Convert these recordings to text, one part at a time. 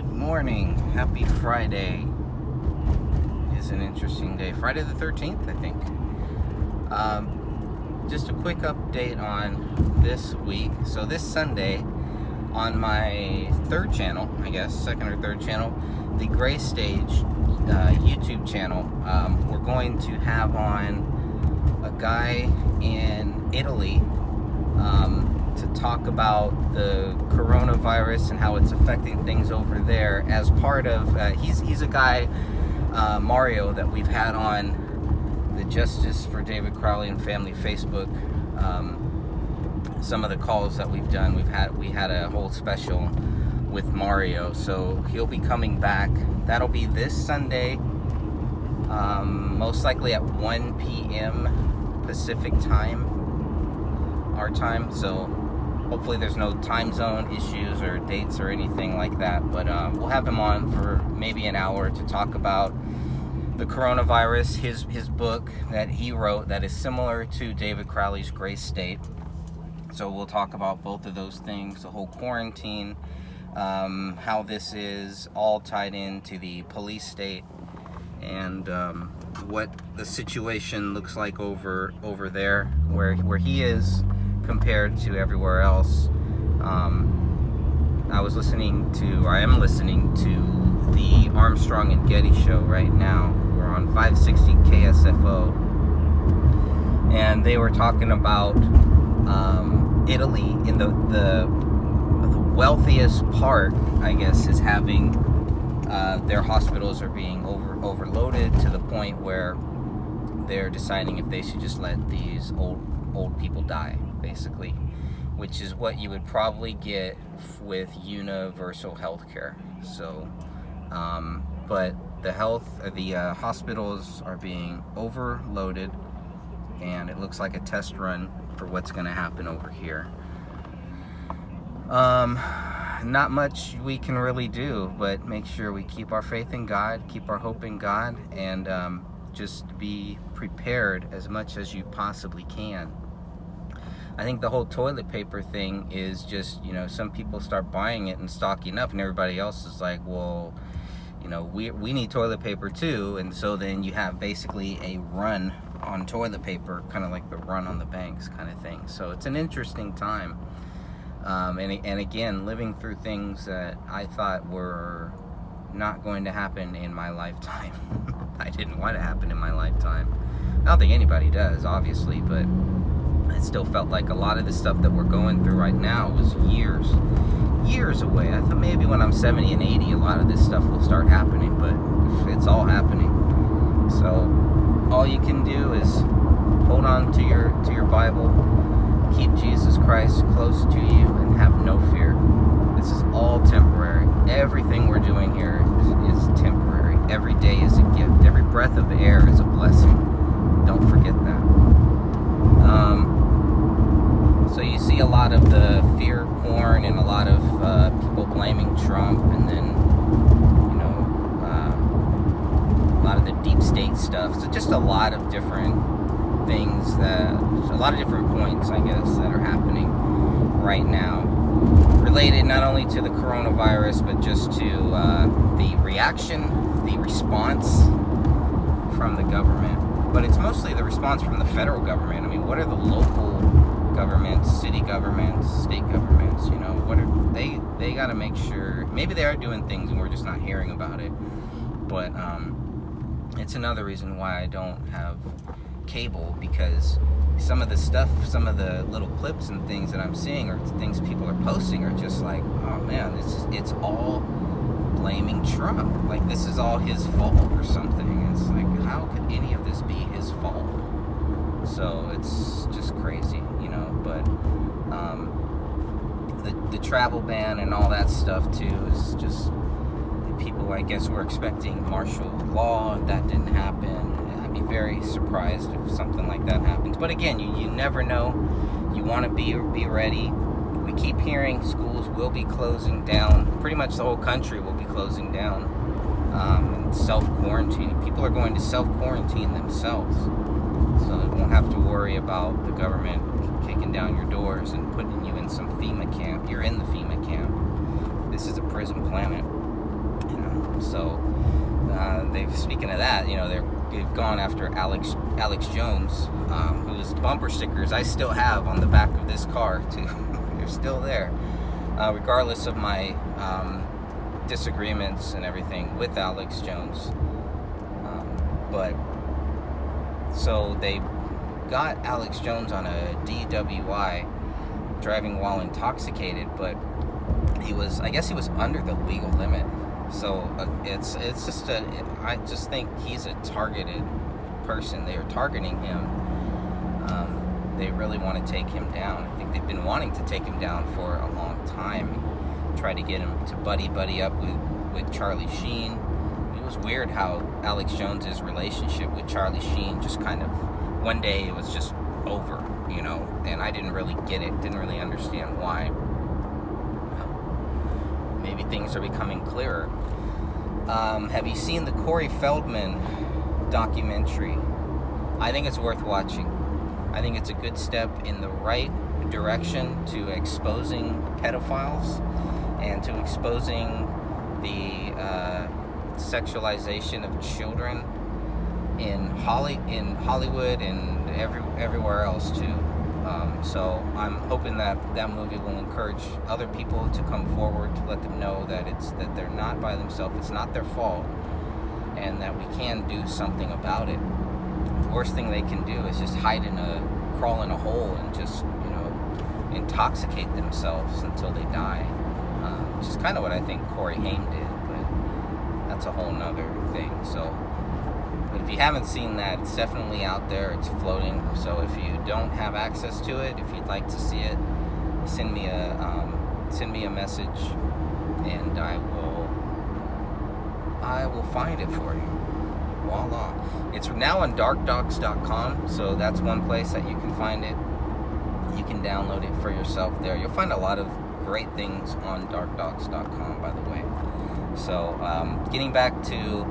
Good morning. Happy Friday. It's an interesting day. Friday the 13th, I think. Just a quick update on this week. So this Sunday, on my third channel, I guess, second or third channel, the Gray Stage YouTube channel, we're going to have on a guy in Italy to talk about the coronavirus and how it's affecting things over there as part of, he's a guy, Mario, that we've had on the Justice for David Crowley and Family Facebook. Some of the calls that we've done, we had a whole special with Mario, so he'll be coming back. That'll be this Sunday, most likely at 1 p.m. Pacific time, our time, so hopefully there's no time zone issues or dates or anything like that, but we'll have him on for maybe an hour to talk about the coronavirus, his book that he wrote that is similar to David Crowley's Gray State. So we'll talk about both of those things, the whole quarantine, how this is all tied into the police state, and what the situation looks like over there where he is compared to everywhere else. I am listening to the Armstrong and Getty show right now. We're on 560 KSFO, and they were talking about Italy in the wealthiest part, I guess, is having their hospitals are being overloaded to the point where they're deciding if they should just let these old people die, basically, which is what you would probably get with universal health care. So, but the hospitals are being overloaded, and it looks like a test run for what's going to happen over here. Not much we can really do, but make sure we keep our faith in God, keep our hope in God, and just be prepared as much as you possibly can. I think the whole toilet paper thing is just, some people start buying it and stocking up, and everybody else is like, well, we need toilet paper too, and so then you have basically a run on toilet paper, kind of like the run on the banks kind of thing. So it's an interesting time, and again, living through things that I thought were not going to happen in my lifetime. I didn't want to happen in my lifetime. I don't think anybody does, obviously, but it still felt like a lot of the stuff that we're going through right now was years away. I thought maybe when I'm 70 and 80, a lot of this stuff will start happening, but it's all happening. So all you can do is hold on to your Bible, keep Jesus Christ close to you, and have no fear. This is all temporary. Everything we're doing here is temporary. Every day is a gift. Every breath of air is a blessing. Don't forget that. So you see a lot of the fear porn and a lot of people blaming Trump, and then a lot of the deep state stuff. So just a lot of different things a lot of different points, I guess, that are happening right now, related not only to the coronavirus, but just to the response from the government. But it's mostly the response from the federal government. I mean, what are the local governments, city governments, state governments, what are they got to make sure, maybe they are doing things and we're just not hearing about it, but it's another reason why I don't have cable, because some of the little clips and things that I'm seeing, or things people are posting, are just like, oh man, it's all blaming Trump, like this is all his fault or something. It's like, how could any of this be his fault? So it's just crazy, but the travel ban and all that stuff too is just, people, I guess, were expecting martial law. That didn't happen. I'd be very surprised if something like that happens. But again, you never know. You want to be ready. We keep hearing schools will be closing down. Pretty much the whole country will be closing down, and self-quarantine. People are going to self-quarantine themselves, so they won't have to worry about the government kicking down your doors and putting you in some FEMA camp. You're in the FEMA camp. This is a prison planet. So speaking of that, they've gone after Alex Jones, whose bumper stickers I still have on the back of this car too. They're still there, regardless of my disagreements and everything with Alex Jones. But so they got Alex Jones on a DWI, driving while intoxicated, but I guess he was under the legal limit. So I just think he's a targeted person. They are targeting him. They really want to take him down. I think they've been wanting to take him down for a long time. Try to get him to buddy up with Charlie Sheen. It was weird how Alex Jones's relationship with Charlie Sheen just kind of, one day it was just over, and I didn't really get it, didn't really understand why. Maybe things are becoming clearer. Have you seen the Corey Feldman documentary? I think it's worth watching. I think it's a good step in the right direction to exposing pedophiles and to exposing the sexualization of children in Hollywood and everywhere else too. So I'm hoping that movie will encourage other people to come forward to let them know that they're not by themselves. It's not their fault, and that we can do something about it. The worst thing they can do is just crawl in a hole and just intoxicate themselves until they die, which is kind of what I think Corey Haim did, but that's a whole nother thing. So, but if you haven't seen that, it's definitely out there. It's floating. So if you don't have access to it, if you'd like to see it, send me a message, and I will find it for you. Voila! It's now on darkdocs.com, so that's one place that you can find it. You can download it for yourself there. You'll find a lot of great things on darkdocs.com, by the way. So, getting back to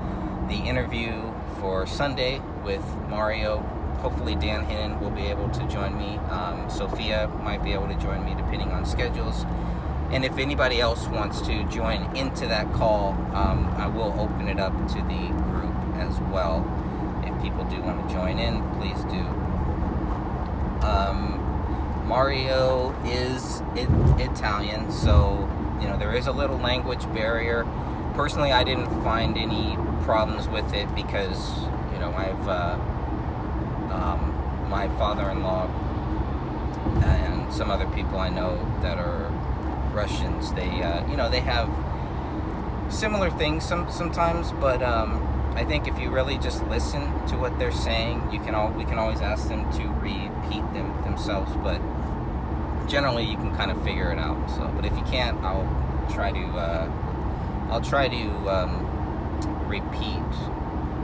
the interview for Sunday with Mario, hopefully Dan Hinnon will be able to join me. Sophia might be able to join me depending on schedules. And if anybody else wants to join into that call, I will open it up to the group as well. If people do want to join in, please do. Mario is Italian, so there is a little language barrier. Personally, I didn't find any problems with it because I've my father-in-law and some other people I know that are Russians. They they have similar things sometimes, but I think if you really just listen to what they're saying, we can always ask them to repeat them themselves, but generally you can kind of figure it out. So, but if you can't, I'll try to repeat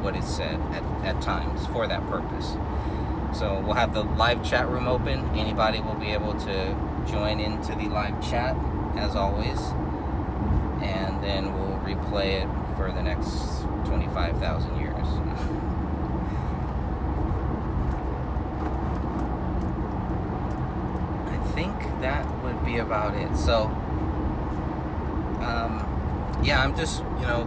what is said at times for that purpose. So we'll have the live chat room open. Anybody will be able to join into the live chat as always, and then we'll replay it for the next 25,000 years. I think that would be about it. So, I'm just,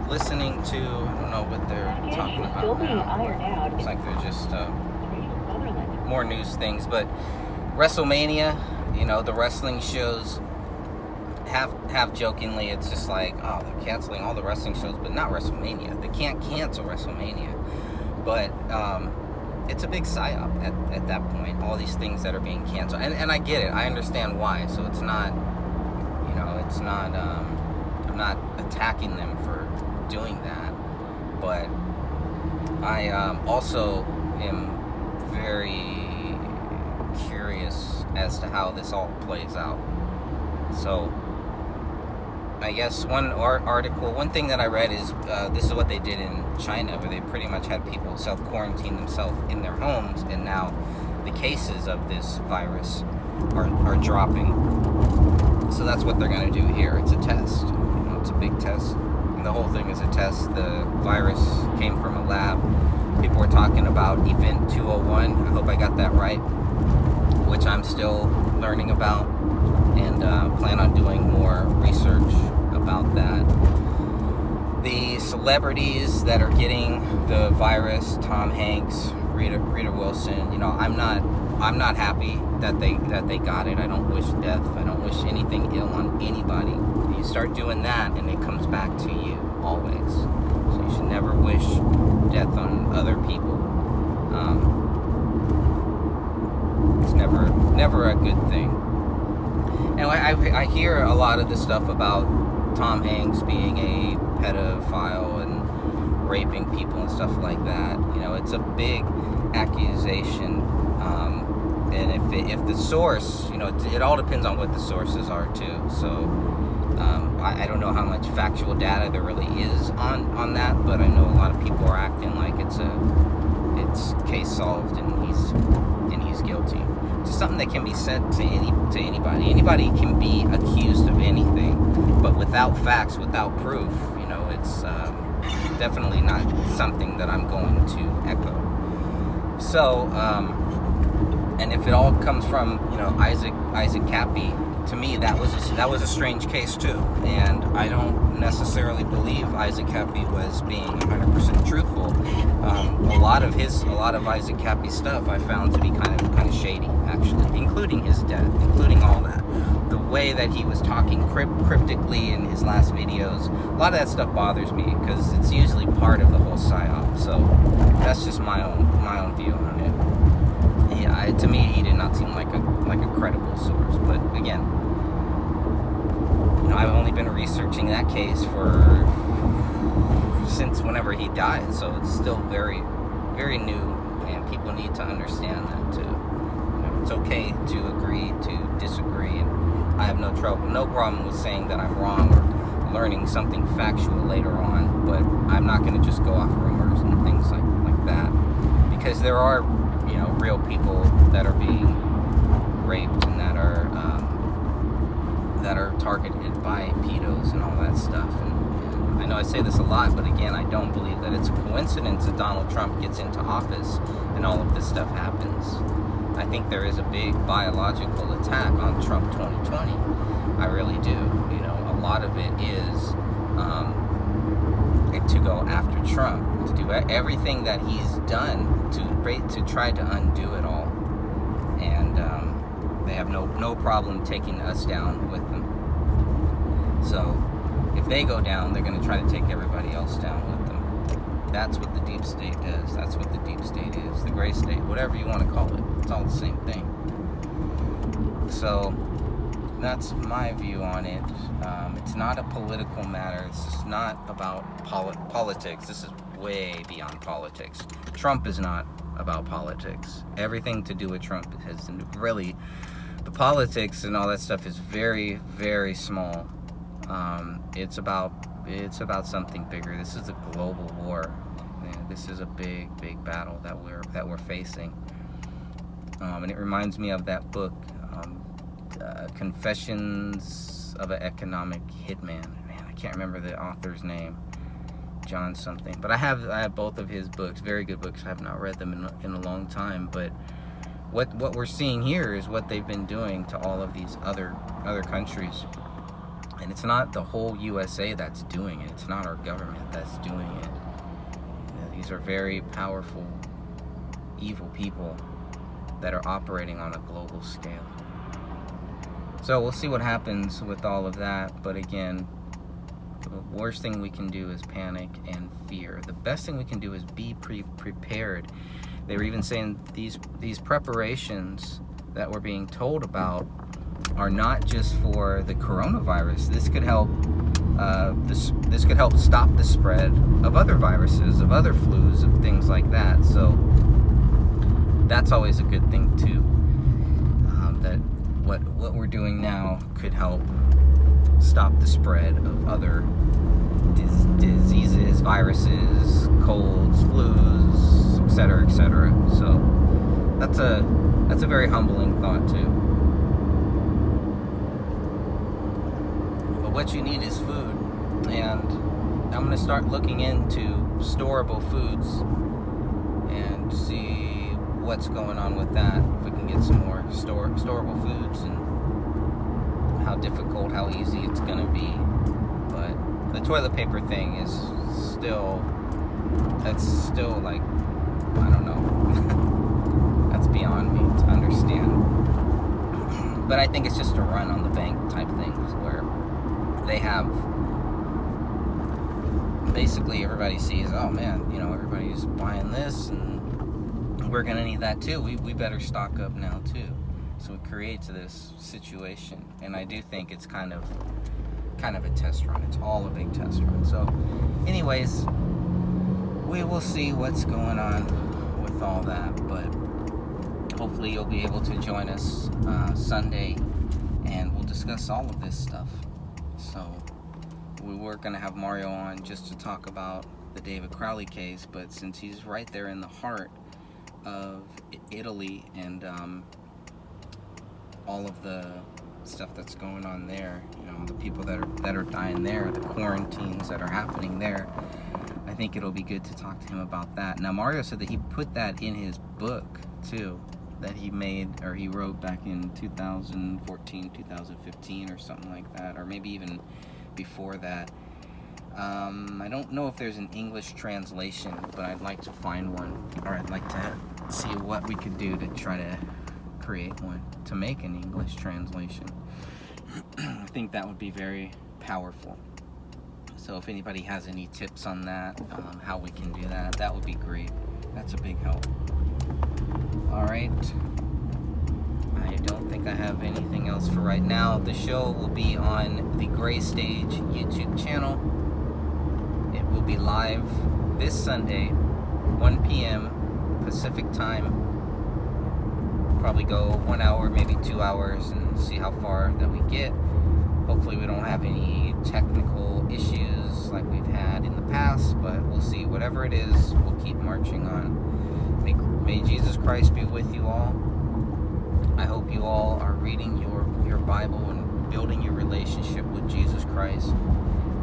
listening to, I don't know what they're talking about now. Looks like they're just more news things. But WrestleMania, the wrestling shows, half jokingly, it's just like, oh, they're canceling all the wrestling shows, but not WrestleMania. They can't cancel WrestleMania. But it's a big psyop at that point, all these things that are being canceled. And I get it. I understand why. So it's not, I'm not attacking them for doing that. But I also am very curious as to how this all plays out. So I guess one thing that I read is this is what they did in China, where they pretty much had people self-quarantine themselves in their homes, and now the cases of this virus are dropping. So that's what they're going to do here. It's a test. It's a big test. And the whole thing is a test. The virus came from a lab. People were talking about Event 201. I hope I got that right, which I'm still learning about, and plan on doing more research about that. celebrities that are getting the virus, Tom Hanks, Rita Wilson. You know, I'm not happy that they got it. I don't wish death. I don't wish anything ill on anybody. You start doing that, and it comes back to you always. So you should never wish death on other people. It's never a good thing. And I hear a lot of the stuff about Tom Hanks being a pedophile and raping people and stuff like that. You know, it's a big accusation. And if the source, you know, it all depends on what the sources are too. So I don't know how much factual data there really is on that, but I know a lot of people are acting like it's case solved and he's guilty. It's something that can be said to anybody. Anybody can be accused of anything, but without facts, without proof, you know, it's definitely not something that I'm going to echo. So, and if it all comes from, you know, Isaac Cappy, to me that was a strange case too, and I don't necessarily believe Isaac Cappy was being 100% truthful. A lot of Isaac Cappy's stuff I found to be kind of shady, actually, including his death, including all that. The way that he was talking cryptically in his last videos, a lot of that stuff bothers me because it's usually part of the whole psyop. So that's just my own view on it. Yeah, to me, he did not seem like a credible source. But again, you know, I've only been researching that case since whenever he died, so it's still very, very new, and people need to understand that too. You know, it's okay to agree to disagree, and I have no problem with saying that I'm wrong or learning something factual later on. But I'm not going to just go off rumors and things like that, because there are, you know, real people that are being raped and that are targeted by pedos and all that stuff. And I know I say this a lot, but again, I don't believe that it's a coincidence that Donald Trump gets into office and all of this stuff happens. I think there is a big biological attack on Trump 2020. I really do. You know, a lot of it is to go after Trump, to do everything that he's done to try to undo it all. And they have no problem taking us down with them. So if they go down, they're going to try to take everybody else down with them. That's what the deep state does. That's what the deep state is. The gray state, whatever you want to call it. It's all the same thing. So that's my view on it. It's not a political matter. It's just not about politics. This is way beyond politics. Trump is not about politics. Everything to do with Trump has really, the politics and all that stuff is very, very small. It's about something bigger. This is a global war. This is a big, big battle that we're facing. And it reminds me of that book, Confessions of an Economic Hitman. Man, I can't remember the author's name. John something. But I have both of his books, very good books. I have not read them in a long time. But what we're seeing here is what they've been doing to all of these other countries. And it's not the whole USA that's doing it. It's not our government that's doing it. You know, these are very powerful, evil people that are operating on a global scale. So we'll see what happens with all of that. But again, the worst thing we can do is panic and fear. The best thing we can do is be prepared. They were even saying these preparations that we're being told about are not just for the coronavirus. This could help. This could help stop the spread of other viruses, of other flus, of things like that. So that's always a good thing too. That what we're doing now could help stop the spread of other diseases, viruses, colds, flus, etc., etc. So that's a very humbling thought too. But what you need is food, and I'm going to start looking into storable foods and see what's going on with that. If we can get some more storable foods, and how difficult, how easy it's going to be. But the toilet paper thing is still like, I don't know. That's beyond me to understand. But I think it's just a run on the bank type things where they have, basically everybody sees, oh man, you know, everybody's buying this and we're going to need that too. We better stock up now too. So it creates this situation. And I do think it's kind of a test run. It's all a big test run. So anyways, we will see what's going on with all that. But hopefully you'll be able to join us Sunday and we'll discuss all of this stuff. So we were going to have Mario on just to talk about the David Crowley case, but since he's right there in the heart of Italy and all of the stuff that's going on there, you know, the people that are dying there, the quarantines that are happening there, I think it'll be good to talk to him about that. Now Mario said that he put that in his book too, that he made, or he wrote back in 2014, 2015 or something like that, or maybe even before that. I don't know if there's an English translation, but I'd like to find one, or I'd like to see what we could do to try to create one, to make an English translation. I think that would be very powerful. So if anybody has any tips on that, how we can do that, that would be great. That's a big help. Alright, I don't think I have anything else for right now. The show will be on the Gray Stage YouTube channel. It will be live this Sunday, 1 p.m. Pacific time. Probably go 1 hour, maybe 2 hours, and see how far that we get. Hopefully we don't have any technical issues like we've had in the past, but we'll see. Whatever it is, we'll keep marching on. May Jesus Christ be with you all. I hope you all are reading your Bible and building your relationship with Jesus Christ.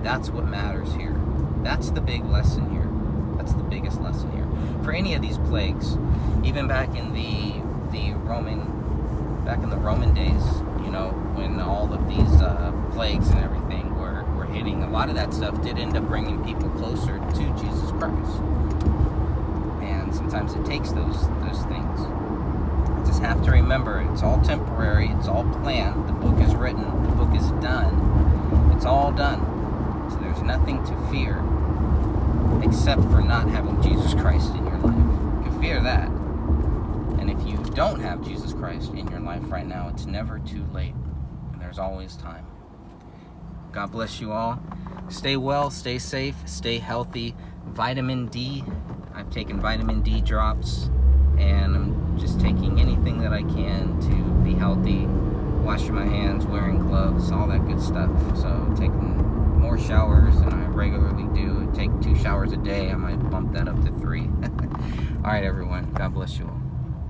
That's what matters here. That's the big lesson here. That's the biggest lesson here. For any of these plagues, even back in the Roman days, you know, when all of these plagues and everything were hitting, a lot of that stuff did end up bringing people closer to Jesus Christ. And sometimes it takes those things. You just have to remember, it's all temporary, it's all planned, the book is written, the book is done, it's all done. So there's nothing to fear except for not having Jesus Christ in your life. You can fear that. And if you don't have Jesus Christ in your life right now, it's never too late. There's always time. God bless you all. Stay well, stay safe, stay healthy. Vitamin D. I've taken vitamin D drops, and I'm just taking anything that I can to be healthy. Washing my hands, wearing gloves, all that good stuff. So taking more showers than I regularly do. Take 2 showers a day. I might bump that up to 3. All right, everyone. God bless you all.